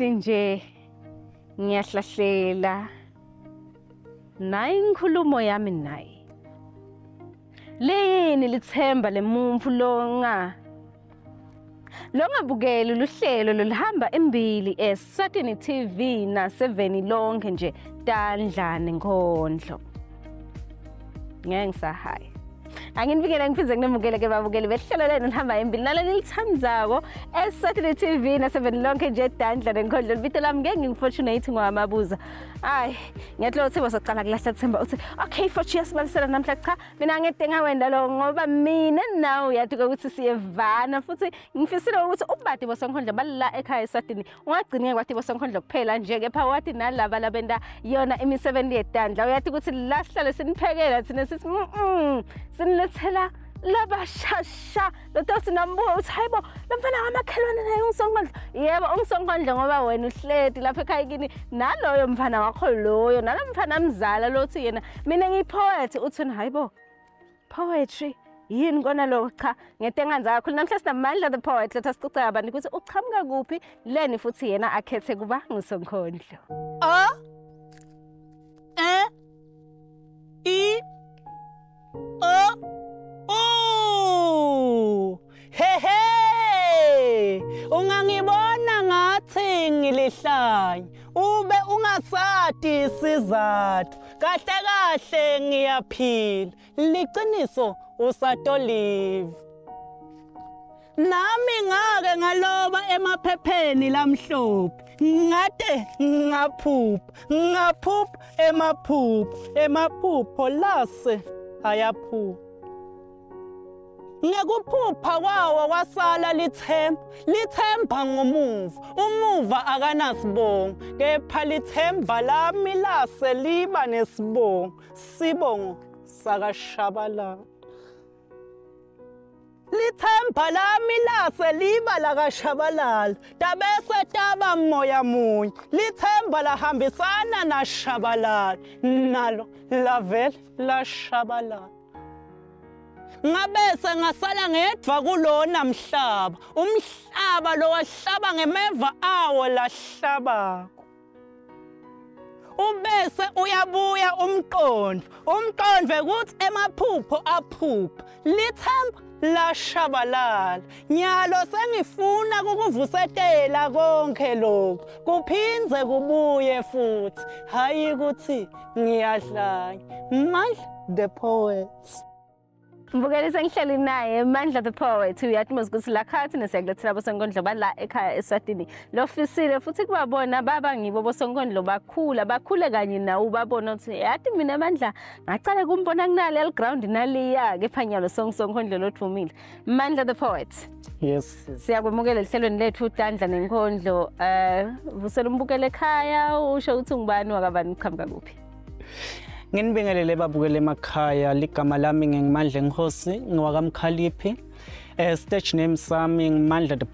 kade nje ngiyahlahlela nayi inkhulumo yami naye. Leni lithemba lemuntfu longabukeli luhlelo lolihamba embili Eswatini TV na 7 lonke nje Tandla Nenkhondlo. Ngeke ngisahayi. Anginivikele ngiphize kunemukele ke babukeli behlelo lenu lihamba embili naleli lithandzako Eswatini TV na 7 lonke nje Tandla Nenkhondlo. Libito lami ngeke ngifortunate ngwamabuza. Hayi, ngiyatlola ukuthi wasaqala kulahla Themba uthi okay mfowethu yasibalisela namhla cha mina ngede ngawenda lo ngoba mina nawe uyathi ukuthi siyevana futhi ngifisile ukuthi ubadi boSenkhondlo balala ekhaya Eswatini ungagcini kwathi boSenkhondlo kuphela nje kepha wathi nalaba labenda yona imisebenzi yeTandla uyathi ukuthi lahlale siniphekela thina sithi sinilethela labashasha lotosi nambuka uthi hayibo lamfana ngamakhelwane naye ungiSenkhondlo yebo ungiSenkhondlo ngoba wena uhledi lapha ekhaya kini naloyo mfana wakho loyo nalamfana mzala lothi yena mina ngiyipoet uthi hayibo poetry yini kona lo cha ngetenganza kakhulu namhla sinamandla the poet letha sicocela abantu ukuthi uchamuka kuphi leni futhi yena akhethe kuba nguSenkhondlo Ungangibona ngathi ngilihlanya ube ungasati isizathu kahle kahle ngiyaphila liqiniso usatolive nami ngake ngaloba emaphepheni lamhlophe ngade ngaphupha emaphupho lase ayaphupha ngekuphupha kwawo wasala lithemba umuva akanasibongo kepha lithemba lami lase liba sibongo sakashabalala lithemba lami lase liba lakashabalala tabese taba moya munye lithemba lahambisana nashabalala nalo lavela lashabalala ngabese ngasala ngedva kulona umhlaba lo wahlaba ngemeva awo lahlabako ubese uyabuya umqondve kuthi emaphupho aphupha lithemba lashabalala nyalo sengifuna kukuvusetela konke lokho kuphindze kubuye futhi hayi ukuthi ngiyadlanya Mandla the poet. Mbukeli sengihleli naye Mandla the poet uyathi ukuthi la khathi nesiyalethela boSenkhondlo bala ekhaya Eswatini lofisile futhi kubabona baba ngibo boSenkhondlo bakhule kanye nawe ubabona ukuthi yathi mina Mandla ngacala kumbona kunale ground naliya kepha nyalo Senkhondlo lothumile Mandla the poet. Yes. Siyakwamukela ehlelweni lethu Tandla Nenkhondlo vusela umbukele ekhaya usho ukuthi ngubani wakabani uqhamuka kuphi. Nginibingelele babukele emakhaya ligama lami ngingimandla Nkosi ngiwakamkhaliphi stage name sami ngimandla the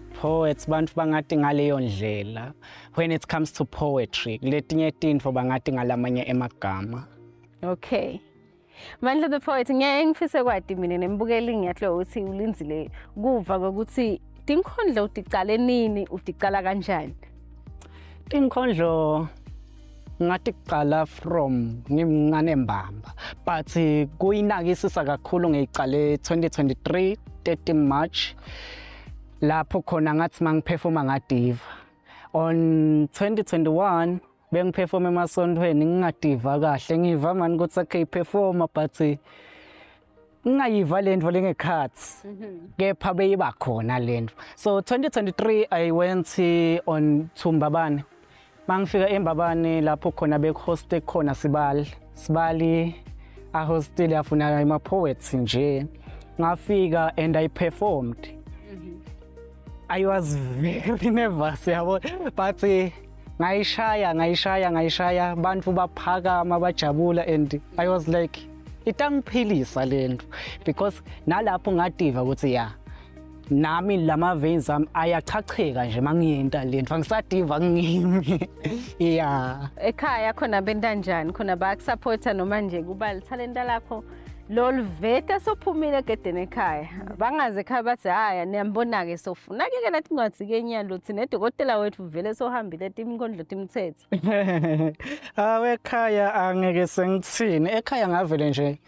poet bantu bangathi ngaleyo ndlela when it comes to poetry letinye tintfo bangathi ngalamanye emagama. Okay Mandla the poet ngiyengifise kwadi mina nembukeli ngiyatlo ukuthi ulinzile kuva ukuthi Tinkhondlo uticale nini uticala kanjani. Tinkhondlo ngathi kuqala from ngimncane mbamba but kuyinakisisa kakhulu ngiyiqale 2023 13 March lapho khona ngathi mangiperforma ngadiva on 2021 bengiperforma emasontweni ngingadiva kahle ngiva mani ukuthi okay performa but ngayiva lento lengekhathi kepha beyiba khona lento so 2023 I went on Tumbabane mangifika eMbabane lapho khona behoste khona Sibali a hostel yafuna ama poets nje ngafika and I performed. I was very nervous yabo but ngayishaya bantu baphakama bajabula and I was like itangiphilisa lento because nalapho ngadiva ukuthi ya nami lama veins am ayachacheka nje mangiyenta lento angisadiva ngimi ekhaya khona benta njani khona bakusupporta noma nje kuba talenta lakho Lolveta sophumile egedeni ekhaya. Bangaze ekhaya bathi haya niyambona-ke sofuna-ke nathi kungathi-ke nyalo thina edokotela wethu vele sohambile timkondlo timthethe. Ekhaya angeke sengithini. Ekhaya ngavele nje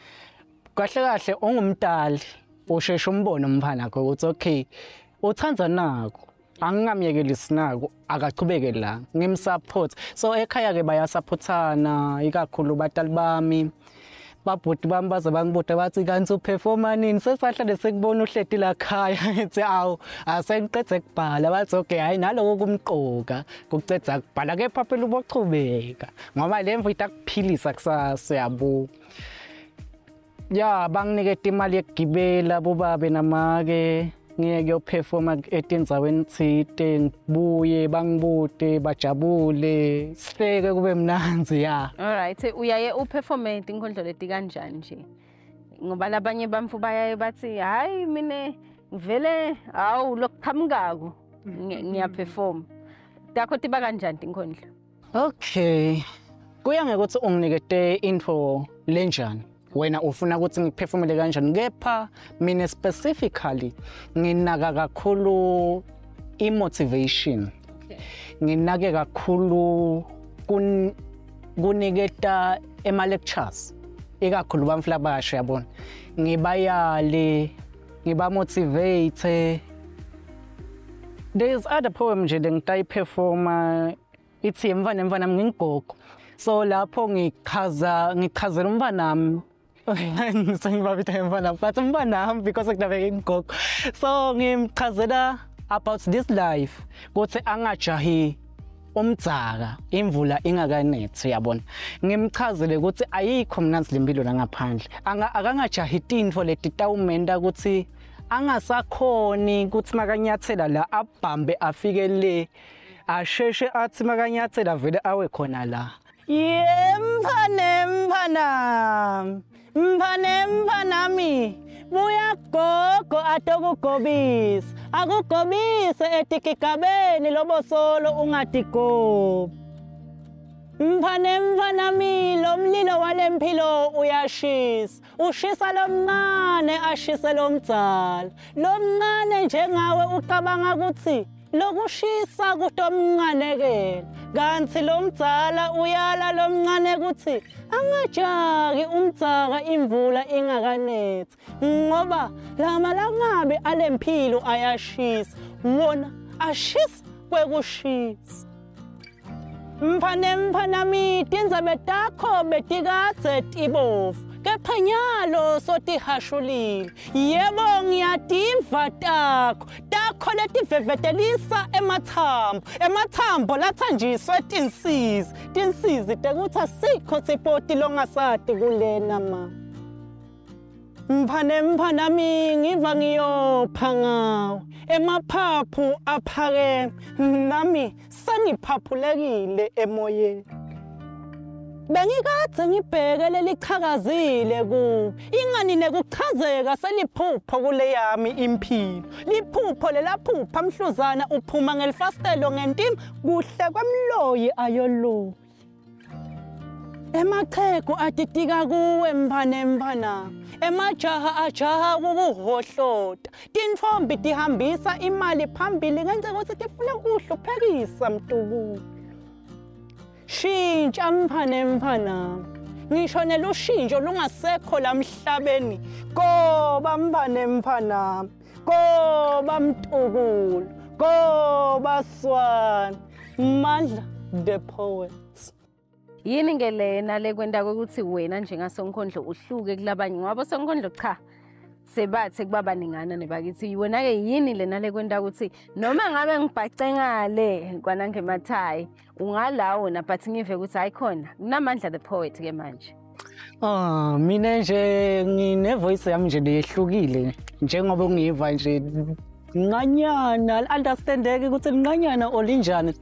kahle kahle ungumdali usheshe umbone umfana wakho ukuthi okay uthanza nako angingamyekeli sinako akachubeke la ngimsupport. So ekhaya ke bayasupportana ikakhulu batali bami. Babhuti bami baze bangibude bathi kanti uperforma nini sesahlale sekubona uhleti la khaya ethi awu asengiqedze kubhala bathi okay hayi naloko kumqoka kucedza kubhala kepha phela ubochubeka ngoba le mvu itakuphilisa kusasa yabo. Ya banginiketa imali yekugibela bobabe namake ngeke yoperforma etindzaweni thite ngibuye bangibude bajabule sihleke kube mnanzi ya. Alright, uyaye uperforme inkondlo leti kanjani nje? Ngoba labanye bamfu bayaye bathi hayi mina ngivele awu lokuqhamukako ngiyaperform. Takho tiba kanjani inkondlo? Okay. Kuya ngekuthi unginikete info lenjani. Wena ufuna ukuthi ngiperformele kanjani kepha mina specifically nginaka kakhulu imotivation. Nginake kakhulu kuniketa ema lectures ikakhulu bamfla basha yabona ngibayale ngiba motivate. There's other poem nje ngitayiperforma ithi mfana ngingogo. So lapho ngichazela umfanami ngibabitha mfana but umfanami because akudabeke ingogo. So ngimchazela about this life ukuthi angajahi umdzaka imvula ingakanethi yabona. Ngimchazele ukuthi ayikho mnanzi lempilo la ngaphandle akangajahi tintfo leti tawumenta ukuthi angasakhoni ukuthi makanyathela la abhambe afike le asheshe athi makanyathela vele awe khona la. Mfanami buya gogo atokugobisa akugobise etikigabeni lobosolo ungatigobi. Mfanami lo mlilo walempilo uyashisa ushisa lomncane ashise lomdzala. Lomncane njengawe ucabanga ukuthi lokushisa kutomncanekela kanti lomdzala uyala lomncane ukuthi angajaki umdzaka imvula ingakanethi ngoba lamalangabe alempilo ayashisa wona ashisa kwekushisa. Mfanami tindzabe takho betikadze tibovu kepha nyalo sotihashulile. Yebo ngiyativa takho letivevetelisa emathambo lathanjiswe tinsizi tekuthi asikho sipoti longasati kulena ma. Mfanami ngiva ngiyopha ngawo emaphaphu aphakeme nami sengiphaphulekile emoyeni. Bengikade ngibheke lelichakazile ku ingani nekuchazeka seliphupho kule yami impilo. Liphupho lelaphupha mhluzana uphuma ngelifastelo ngentima kuhle kwemloyi ayolo. Emachegu atitika kuwe mfana emajaha ajaha kukuhohlota. Tintfombi tihambisa imali phambili ngenze ukuthi tifuna ukuhluphekisa mtukulu. Shintsha mfana ngisho nelushintsho lungasekho la emhlabeni koba mfana koba mtukulu koba Swana Mandla the poet. Yini ngelena lekwenda ukuthi wena njengaSonkhondlo uhluke kulabanye ngoba Sonkhondlo cha sebathe kubaba ningana nebakithi wena ke yini lena lekwenda ukuthi noma ngabe ngibhace ngale kwanangemathai ungalawo na but ngive ukuthi ayikhona kunamandla the poet ke manje. Mina nje ngine voice yami nje lehlukile njengoba ungiva nje nganyana understandeke ukuthi nganyana olinjani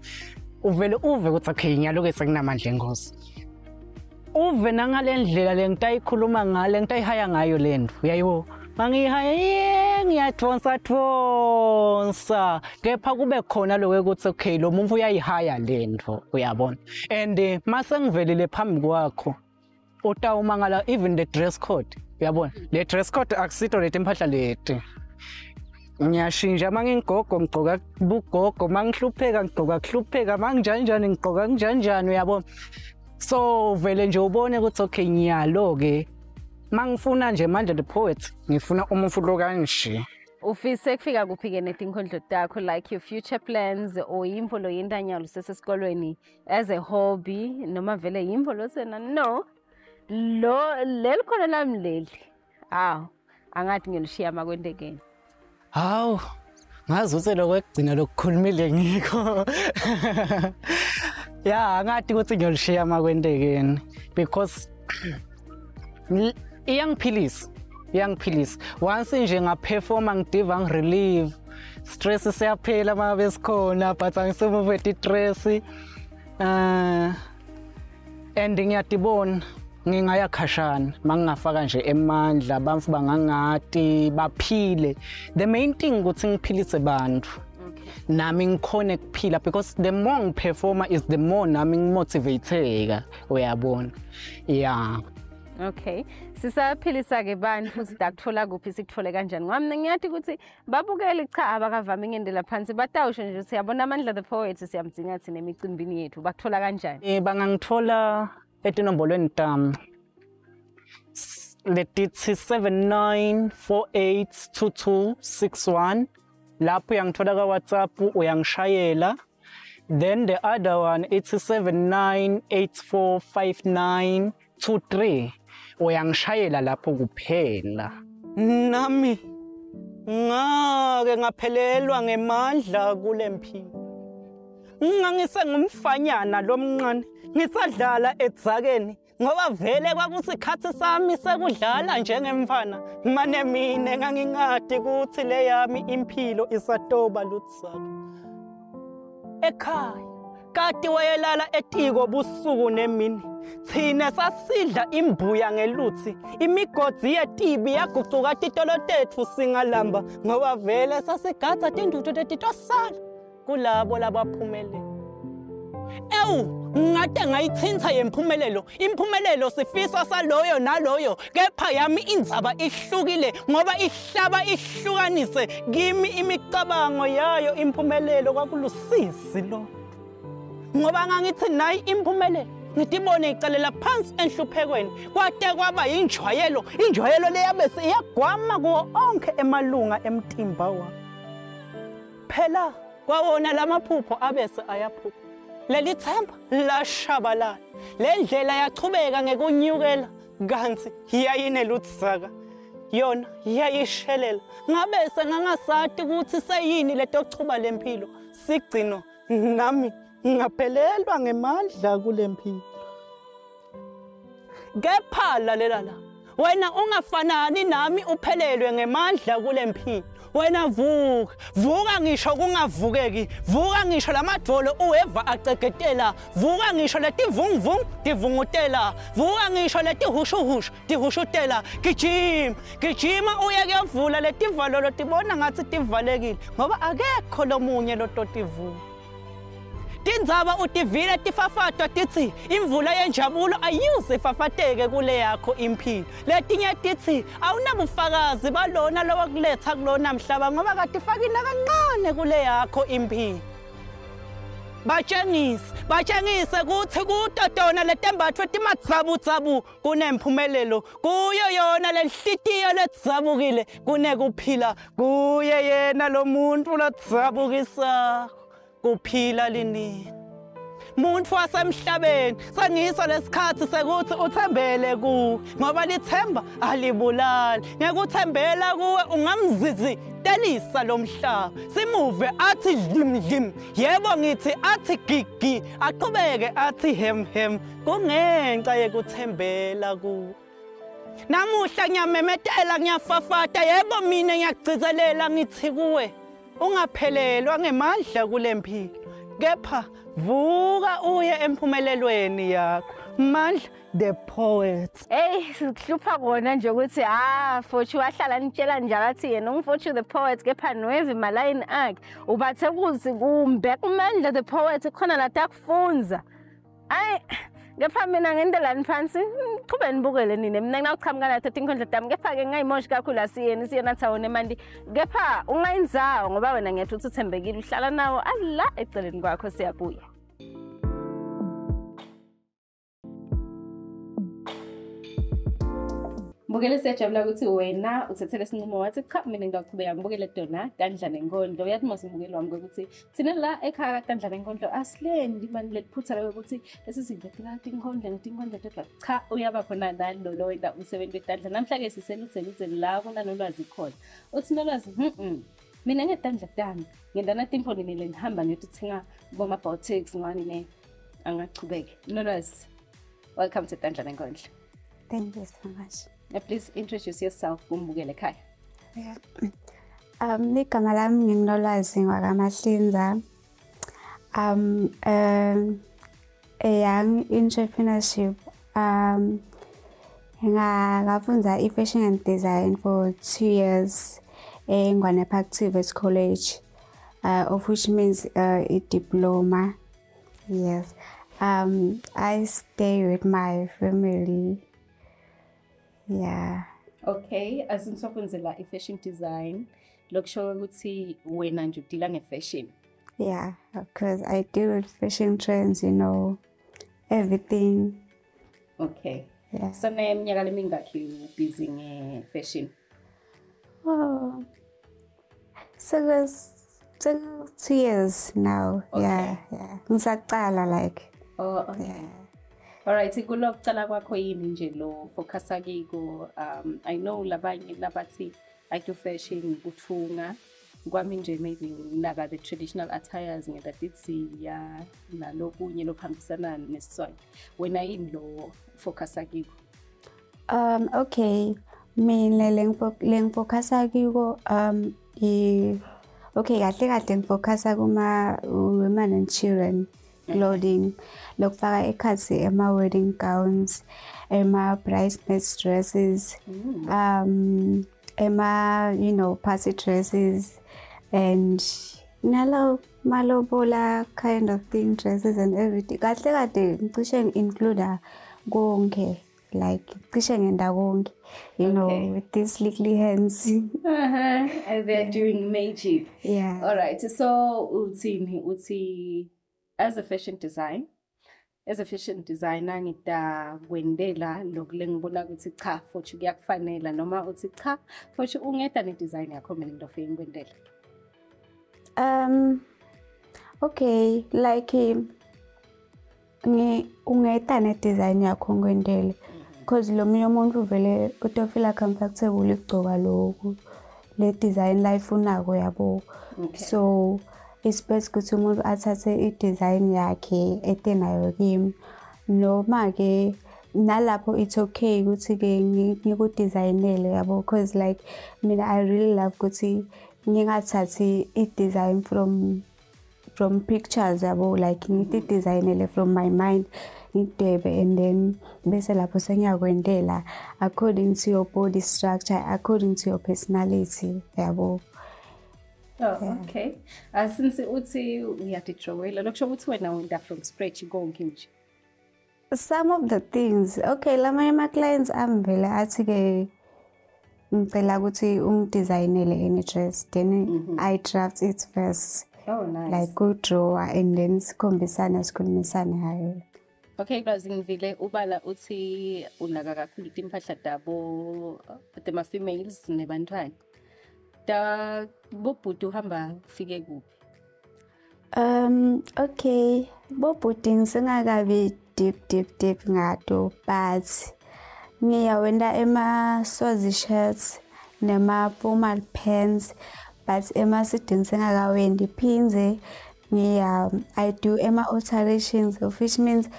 uvele uve ukuthi okay ngiyaloke sekunamandla engozi. Uve nangalendlela lengitayikhuluma ngale ngitayihaya ngayo lento uyayibo mangihaya ngiyadonsa kepha kube khona lokho ukuthi okay lo muntu uyayihaya lento uyabona and mase ngivelile phambi kwakho utawumangala even the dress code uyabona le dress code akusito leti impahla leti ngiyashintsha mangingogo ngigqoka bugogo mangihlupheka ngigqoka kuhlupheka manginjanjani ngigqoka kunjanjani uyabona so vele nje ubone ukuthi okay ngiyalo ke mangifuna nje manje the poet ngifuna umufu lo kanje ufise kufika kuphi-ke netinkhondlo takho like your future plans or yimvo lo yentanyalo sesesikolweni as a hobby noma vele yimvo lo sena no lo leli khona lami leli hawu angathi ngilishiya makwendekeni hawu ngazi ukuthi lokwegcina lokukhulumile ngikho ya angathi ukuthi ngiyolishiya makwendekeni because iyangiphilisa once nje ngaperforma ngidiva ngirelieve stress siyaphela mabe sikhona but angisemuvethe stress and ngiyadibona ngingaya khashana mangingafaka nje eMandla bamfu bangangati baphile the main thing ukuthi ngiphilise bantu nami ngikhone kuphila because the more ngiperforma is the more nami ngimotivateka uyabona yeah. Okay, sisaphilisa-ke bantu sidakuthola kuphi sikuthola kanjani ngoba mina ngiyathi ukuthi babukele cha abakavami ngendlela phansi batawusho nje ukuthi yabona Mandla the poet siyamdinga thina emicimbini yethu bakuthola kanjani bangangithola enombolweni tami letithi 79482261 lapho uyangithola ka WhatsApp uyangishayela then the other one it's 79845923 uyangishayela lapho kuphela nami ngake ngaphelelwa ngemandla kulempilo ngangise ngumfanyana lomncane ngisadlala edzakeni ngoba vele kwakusikhathi sami sekudlala njengemfana mane mina ngangingadi ukuthi le yami impilo isatoba lutsaka ekhaya kati wayelala etiko busuku nemini thina sasidla imbuya ngeluthi imigodzi yetibi yagucuka titolo tethu singalamba ngoba vele sasigadza tindudu tetitosala kulabo labaphumelele ngate ngayithinta imphumelelo sifisa saloyo naloyo kepha yami indzaba ihlukile ngoba ihlaba ihlukanise kimi imicabango yayo imphumelelo kwakulusisi lo ngoba ngangithi nayi imphumelelo ngitibone icalela phansi enhluphekweni kwate kwaba injwayelo leyabese iyagwama kuwo onke emalunga emtimba wa phela kwawona lamaphupho abese ayaphupha leli themba lashabalala lendlela yachubeka ngekunyukela kanti yayinelutsaka yona yayishelela ngabese ngangasathi ukuthi seyini letochuba lempilo sigcino nami ngaphelelwa ngemandla kulempilo kepha lalela wena ungafanani nami uphelelwe ngemandla kulempilo wena vuka ngisho kungavukeki vuka ngisho lamadvolo uweva acegedela vuka ngisho letivunguvungu tivungutela vuka ngisho letihushuhushu tihushutela gijima uye kuyavula letivalo lotibona ngathi tivalekile ngoba akekho lomunye lototivula tindzaba utivile tifafatwa tithi imvula yenjabulo ayuze ifafateke kule yakho impilo letinye tithi awunabufakazi balona lowakuletha kulona mhlaba ngoba katifakina kancane kule yakho impilo batshengise kuthi kutotona letembathwe timadzabu kunempumelelo kuyo yona lenhlitiyo ledzabukile kunekuphila kuye yena lo muntu lodzabukisa kuphila linini muntu wasemhlabeni sangiso lesikhathi sekuthi uthembele kuwe ngoba lithemba alibulali ngekuthembela kuwe ungamzizi-telisa lo mhlaba simuve athi dlim yebo ngithi athi gigi aqhubeke athi hem kungenxa yekuthembela kuwe namuhla ngiyamemetela ngiyafafata yebo mina ngiyakugcizelela ngithi kuwe ungaphelelwa ngemandla kulempilo kepha vuka uye emphumelelweni yakho Mandla the poet sikuhlupha kona nje ukuthi Forthu wahlala nitshela njalo athi yena ungForthu the poet kepha nweve malayini akhe ubathe kuthi kumbe kuMandla the poet khona la takufunza kepha mina ngendelani phansi Qhubeka nibukele nina mina nginakuqhamuka nathi Nenkhondlo dami kepha ke ngayimoshi kakhulu asiyena thawone manje kepha ungayinzawo ngoba wena ngiyathi uthi uthembekile uhlala nawo ala eceleni kwakho siyabuya. Mbukele siyajabula ukuthi wena uthethele isinqumo wathi cha mina ngiyaqhubeka ngibukele Dona Tandla Nenkhondlo uyathi masimbukeli wami ukuthi thina la ekhaya kaTandla Nenkhondlo asilendi manje leliphutha ukuthi esizinto phakathi Nenkhondlo netinkhondlo todwa cha uyaba khona nalo lo wenda umsebenzi weTandla namhla ke siseluze la kuna Nolwazi khona uthi Nolwazi mina ngeTandla dami ngenda timfoni nile ngihamba ngiyothenga boma boutiques ngani ne angachubeke Nolwazi welcome to Tandla Nenkhondlo. Thank you so much. Please introduce yourself kumbukele ekhaya. Yeah. Igama lami nginolwazi ngwakamahlinza. A young entrepreneurship. Ngafunda fashion and design for 2 years eNgwane Park Activist College, of which means a diploma. Yes. I stay with my family. Yeah. Okay, asinsokwenzela fashion design lokusho ukuthi wena nje udila nge-fashion. Yeah, because I deal with fashion trends, you know, everything. Okay. Yeah. So neminyaka lemingakhi busy nge-fashion? Oh, so it's 2 years now. Okay. Yeah. Ngisaqala like. Oh, okay. Yeah. Alright, kulokucala kwakho yini nje lo focusa kiko I know labanye labathi I do fashion kuthunga kwami nje maybe naka the traditional attires ngedaditsiya nalokunye lokuhambisana nesiswati wena yini lo focusa kiko? Okay, mina lengifocusa kiko okay kahle ngifocusa kuma women and children clothing, lokufaka ekhathi wedding gowns, bridesmaids dresses, you know, party dresses, and malobola kind of thing, dresses and everything. Kahle ngisho include konke, like ngisho ngenda konke, you know, with these little hands. And they're doing magic. Yeah. All right. So uthi as a fashion designer ngita kwendela lokule ngibona ukuthi cha futhi kuyakufanela noma uthi cha futhi ungeda ne design yakho mina ngidofike ngikwendela. Okay, like ungeda ne design yakho ngikwendele because lo munye umuntu vele utofila comfortable igcoka lokhu le design life unako yabo. So it's best ukuthi umuntu athathe i-design yakhe etenayo kimi noma ke nalapho it's okay ukuthi ke ngikudesignele yabo because like mina I really love ukuthi ngingathathi i-design from pictures yabo like ngidesignele from my mind ngidebe and then bese lapho sengiyakwendela according to your body structure, according to your personality yabo. Oh, okay. Since uthi uyadidrawela lokusho ukuthi wena wenda from scratch konke nje. Some of the things, okay, lamanye ama clients vele athi ke ngicela ukuthi ungidesignele any dress, then I draft it first. Oh, nice. Like go draw and then sikhulumisane hayo. Okay, kwazi ngivile ubala uthi unaka kakhulu impahla dabo tema females nebantwana. Da bobhuti uhamba ufike kuphi? Okay, bobhuti ngisengakabi deep ngato, but ngiyawenda ema-swazi shirts nema-formal pants, but ema-sitting sengakawendi phinze I do ema-alterations, which means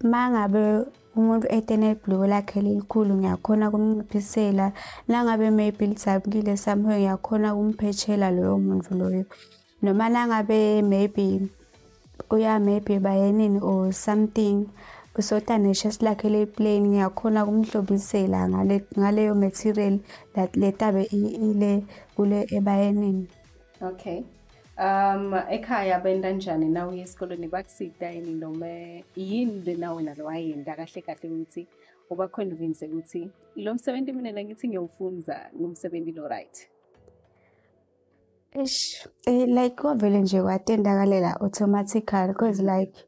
mangabe umuntu etene blue lakhe likhulu ngiyakhona kumnciphisela nangabe maybe lisabukile somewhere ngiyakhona kumphechela loyo muntu loyo noma nangabe maybe maybe bayenini or something usotanisha silakhe le plain ngiyakhona kumhlobisela ngaleyo material that letabe ile kule ebayenini. Okay. Ekhaya benda njani nawe esikoleni bakusida yini noma yini le nawe nalo wayenda kahle kahle ukuthi uba convince ukuthi lo msebenzi mina ngithi ngiyawufunza ngumsebenzi lo right? Like kwavele nje kwatendakalela automatically because like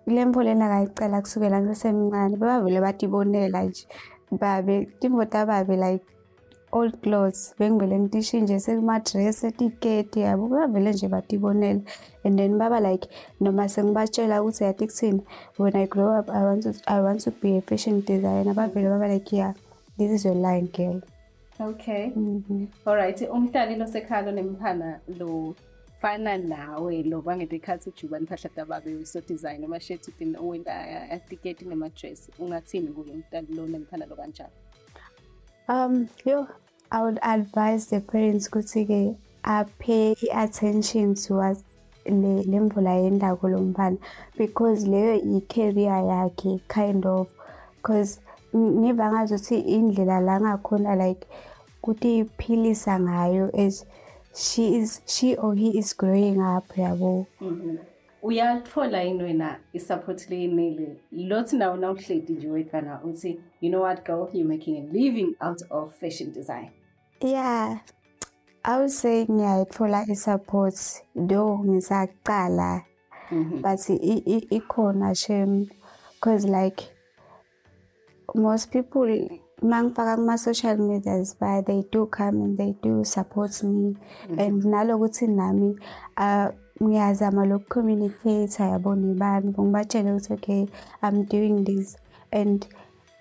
lembo lena ngayicela kusukela ngisemncane bebavele batibonela nje babe timota babe like old clothes bengivele ngitishe nje sekuma-dress etiketi yabo bebavele nje batibonela and then baba like noma sengibatshela ukuthi yathi kuthini when I grow up I want to be a fashion designer bavele baba like yeah this is your line girl. Okay. Alright, umntali lo sekhalo nemphana lo fana nawe lo bangede khathi ujuba impahla tababe so design noma shirt tin wenda etiketi nema dress ungathini kulo mntali lo nemphana lo kanjani? I would advise the parents ukuthi pay attention to us lemvula yendako lo mphana because leyo i-career yakhe kind of because ngiva ngazuthi indlela la ngakhona like kuti iphilisa ngayo as she or he is growing up yabo. Uyathola yini wena i-support leyinile lothi nawo nawuhledi nje wekana uthi you know what girl you're making a living out of fashion design? Yeah, I would say ngiyayithola i-support though ngisaqala but ikhona shame because like most people mangifaka kuma-social medias but they do come and they do support me and nalokuthi nami ngiyazama loku-communicate yabo nebantu ngibatshele ukuthi okay I'm doing this and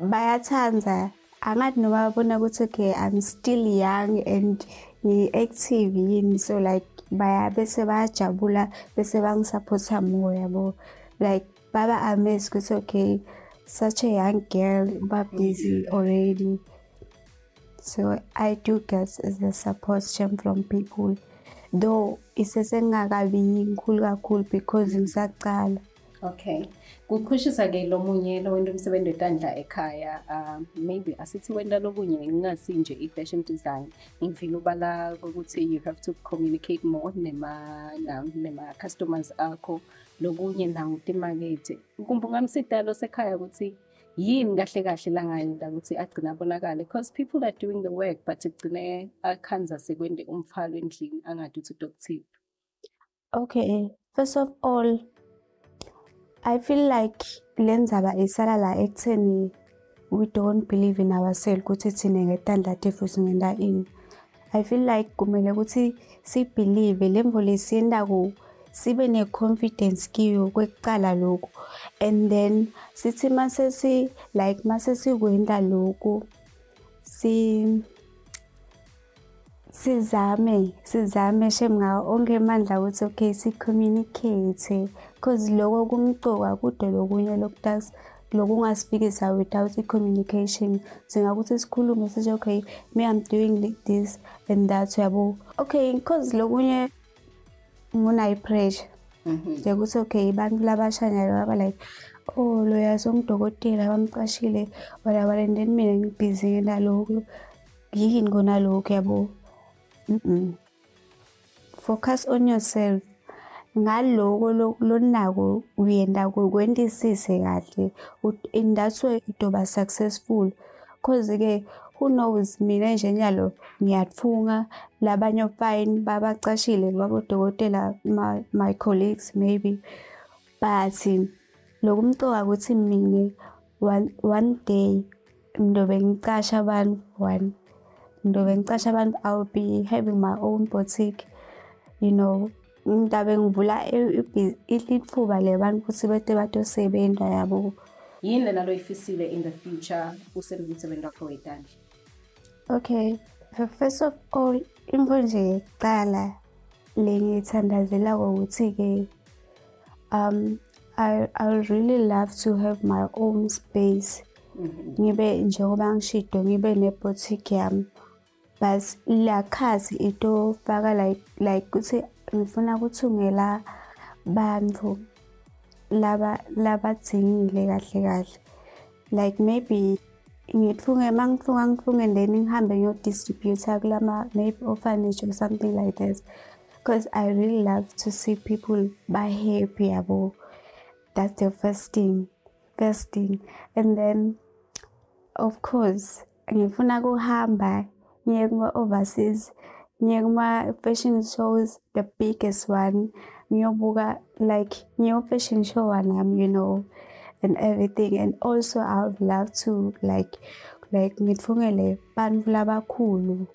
bayathanza angathi noma babona ukuthi okay I'm still young and ngi-active yini so like bese bayajabula bese bangisupporta more yabo like baba amazed ukuthi okay such a young girl but busy already so I do get the support from people though isesengakabi inkulu kakhulu because ngisaqala. Okay, kuqhushisa ke lo munye lo wenda umsebenzi wetandla ekhaya maybe asithi wenda lokunye ngingasi nje i-fashion design ngivile ubala ukuthi you have to communicate more nema customers akho lokunye nawo timakethe ukumbuka ngamsidalo sekhaya ukuthi yini kahle kahle la ngayenda ukuthi agcina abonakala because people are doing the work but igcine akhanza sekwende umfalo endlini angadi ukuthi doctive. Okay, first of all I feel like lenzaba isala la ekutheni we don't believe in ourselves ukuthi thina ngetandla tefu singenda ini. I feel like kumele ukuthi si believe lemvo lesiyenda ku sibe ne confidence kiyo kwekuqala lokho and then sithi masesi like masesi kwenda lokho sizame shemnga onke mandla ukuthi okay si communicate because lokho kumcoka kude lokunye lokutax lokungasifikisa without communication singakuthi sikhulume sithi okay me I'm doing like this and that yabo okay because lokunye nguna pressure nje ukuthi okay abantu labashanyalo baba like oh lo yazongidokotela bamqashile wala and then mina ngibhizi nalokho yini ngona lokho yabo. Focus on yourself ngaloko lonako uyenda kwendisise kahle and that's why utoba successful cause ke who knows mina nje nyalo ngiyatfunga labanye fine babaqashile babodokotela my colleagues maybe but lokumcoka ukuthi mina one day ndobe ngicasha abantu I'll be having my own boutique you know ndabe ngivula ithuba lebantu ukuthi bete batosebenza yabo. Yini nalo ifisile in the future usemsebenzi wakho wetandla? Okay, first of all into nje eqala lengithandazela ukuthi ke I really love to have my own space ngibe njengoba ngishido ngibe ne boutique yami but la khazi ito faka like kuthi ngifuna ukuthungela bantu laba dzingile kahle like maybe ngitfunge mangifunga then ngihambe ngiyo distributor kulama maybe orphanage or something like that because I really love to see people by happy yabo. That's the first thing. And then of course ngifuna kuhamba ngiye kuma overseas, ngiye kuma fashion shows, the biggest one ngiyobuka like ngiyo fashion show wanami, you know, and everything. And also I would love to like ngitfungele bantfu labakhulu,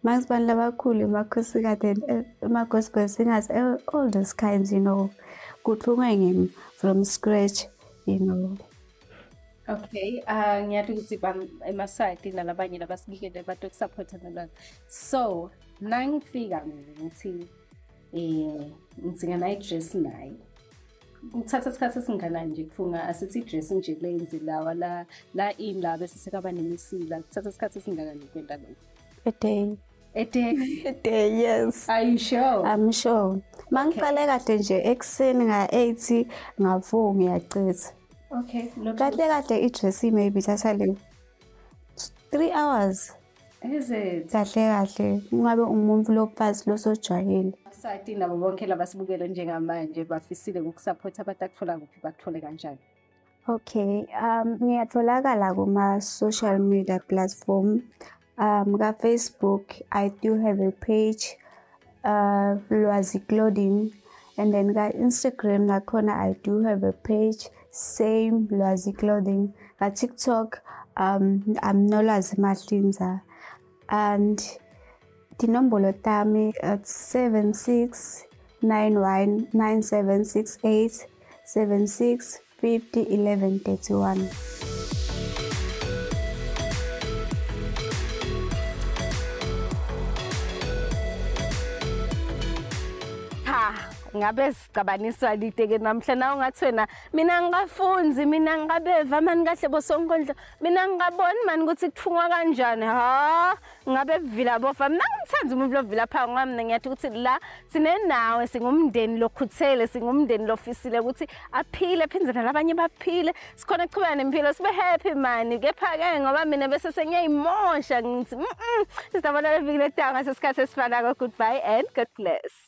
bantu labakhulu, makhosikazi, ama-gospel singers, all those kinds, you know, kutfungwe ngimi from scratch, you know. Okay, ngiyathi ukuthi emasayidi nalabanye labasibikele bato kusupporta nalana. So, nangifika ngithi ngina i-dress nayo. Ngithatha isikhathi esinganani nje kufunga asithi i-dress nje lenzi lawa la ila bese sekaba nemisila. Kuthatha isikhathi esinganani kwenta lokho? A day, yes. Are you sure? I'm sure. Mangiqale kade nje ekseni nga-8 nga-4 ngiyacitha. Okay, kahle i-dress maybe thatha 3 hours. Is it? Kahle ngabe umuntu lophasi losojwayele. Sathi nabo bonke labasibukele njengamanje bafisile ukusupport abantu akuthola kuphi bakuthole kanjani? Okay, ngiyatholakala kuma social media platform. Facebook, I do have a page, Nolwazi Clothing, and then Instagram nakhona I do have a page, same Nolwazi Clothing. TikTok, I'm Nolwazi Mahlinza, and the number tami at 76919768 7650 1131. Ngabe sicabaniswa liteke namhla na ungathi wena mina ngingafunzi, mina ngingabeva mani kahle bosonkondlo, mina ngingaboni mani ukuthi kuthungwa kanjani. Ngabe vila bofa mina ngimthanda umuntu lovila pha ngami. Mina ngiyathi ukuthi la sinenawe, singumndeni lokhuthele, singumndeni lofisile ukuthi aphile phinze nalabanye baphile, sikhona ukuchubeka nempilo, sibe happy mani. Kepha ke ngoba mina bese sengiyayimosha ngithi sizabona levikile tanga sesikhathi esifanako. Goodbye and God bless.